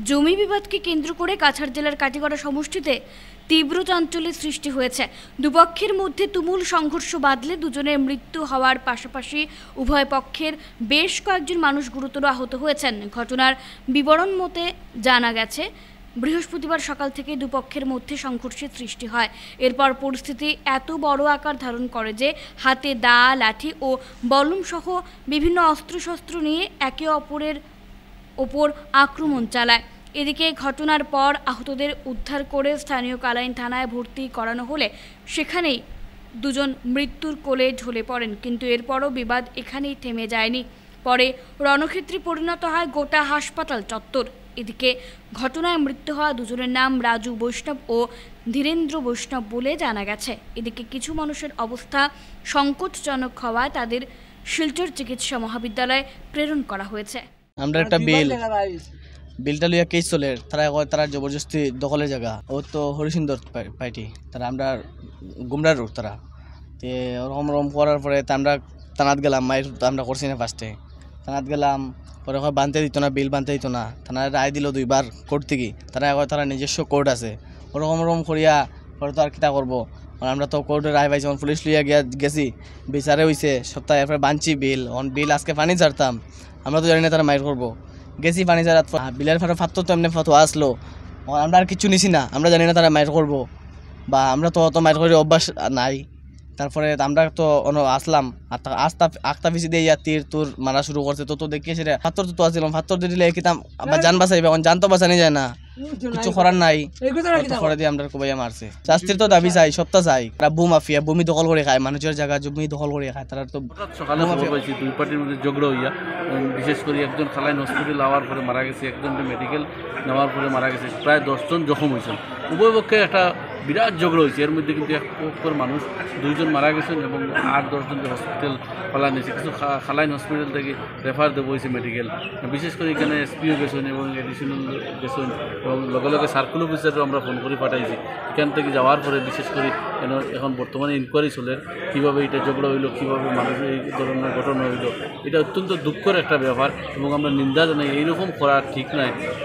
জমি বিবাদকে কেন্দ্র করে কাছাড় জেলার কাটিগড়া সমষ্টিতে তীব্র চাঞ্চল্যের সৃষ্টি হয়েছে। দুপক্ষের মধ্যে তুমুল সংঘর্ষ বাধলে দুজনের মৃত্যু হওয়ার পাশাপাশি উভয় পক্ষের বেশ কয়েকজন মানুষ গুরুতর আহত হয়েছেন। ঘটনার বিবরণ মতে জানা গেছে, বৃহস্পতিবার সকাল থেকে দুপক্ষের মধ্যে সংঘর্ষের সৃষ্টি হয়। এরপর পরিস্থিতি এত বড় আকার ধারণ করে যে হাতে দা, লাঠি ও বল্লম সহ বিভিন্ন অস্ত্রশস্ত্র নিয়ে একে অপরের ওপর আক্রমণ চালায়। এদিকে ঘটনার পর আহতদের উদ্ধার করে স্থানীয় কালাইন থানায় ভর্তি করানো হলে সেখানেই দুজন মৃত্যুর কোলে ঢলে পড়েন। কিন্তু এরপরও বিবাদ এখানেই থেমে যায়নি, পরে রণক্ষেত্রে পরিণত হয় গোটা হাসপাতাল চত্বর। এদিকে ঘটনায় মৃত্যু হওয়া দুজনের নাম রাজু বৈষ্ণব ও ধীরেন্দ্র বৈষ্ণব বলে জানা গেছে। এদিকে কিছু মানুষের অবস্থা সংকটজনক হওয়ায় তাদের শিলচর চিকিৎসা মহাবিদ্যালয়ে প্রেরণ করা হয়েছে। আমরা একটা বিলটা লইয়া কেস চলে, তারা জবরদস্তি দখলের জায়গা ও তো হরিসুন্দর পাইটি তারা আমরা গুমরার রোড তারা তে রম করার পরে আমরা থানাত গেলাম। মায়ের আমরা করছি না, ফার্স্টে থানাত গেলাম, পরে বানতে দিত না, বিল বানতে দিত না। থানার রায় দিল 2বার কোর্ট থেকে, তারা নিজস্ব কোর্ট আছে। ওরকম করিয়া পরে তো আর কিতা করবো, আমরা তো কোর্টে রায় পাইছি, পুলিশ লইয়া গেছি, বিচারে হয়েছে সপ্তাহে। এরপরে বানছি বিল আজকে পানি ছাড়তাম, আমরা তো জানি না তারা মাইর করবো। গেছি পানি ছাড়া বিলের ফাত্তর তো এমনি ফটো আসলো, আমরা আর কিছু নিছি না, আমরা জানি না তারা মাইর করবো বা আমরা তো অত মাইর করে অভ্যাস নাই। তারপরে আমরা তো আসলাম, আস্তা পিছিয়ে দিয়ে তীর তোর মারা শুরু করছে। তো দেখি সেটা ফাত্তর তো আসছিলাম, ফাত্তর দিলে কিতাম আবার জান বাঁচাইবে, এখন জান তো বাঁচানি যায় না, কিছু করার নাই, করে দিয়ে আমরা কোবাইয়া মারছে। শাস্তির তো দাবি চাই, সপ্তাহ চাই। তারা মাফিয়া, ভূমি দখল করে খায়, মানুষের জায়গা জমি দখল করে খায়। তারা তো সকালে খবর পাইছি দুই পার্টির মধ্যে ঝগড়া হইয়া, বিশেষ করে একজন খালাইন হসপিটাল আওয়ার পরে মারা গেছে, একজন মেডিকেল নেওয়ার পরে মারা গেছে, প্রায় 10 জন জখম হয়েছেন। উভয় পক্ষে একটা বিরাট ঝগড়া হয়েছে। এর মধ্যে কিন্তু এক পক্ষের মানুষ 2 জন মারা গেছেন এবং 8-10 জনকে হসপিটাল ফেলা নিয়েছে। কিছু খালাইন হসপিটাল থেকে রেফার দেওয়া হয়েছে মেডিকেল। বিশেষ করে এখানে এসপিও গেছেন এবং এডিশনাল গেছেন এবং লগে লগে সার্কুল অফিসারও আমরা ফোন করে পাঠাইছি। এখান থেকে যাওয়ার পরে বিশেষ করে এখন বর্তমানে ইনকোয়ারি চলে, কীভাবে এটা ঝগড়া হইলো, কীভাবে মানুষ এই ধরনের ঘটনা হইলো। এটা অত্যন্ত দুঃখের একটা ব্যাপার এবং আমরা নিন্দা জানাই, এইরকম করা ঠিক নয়।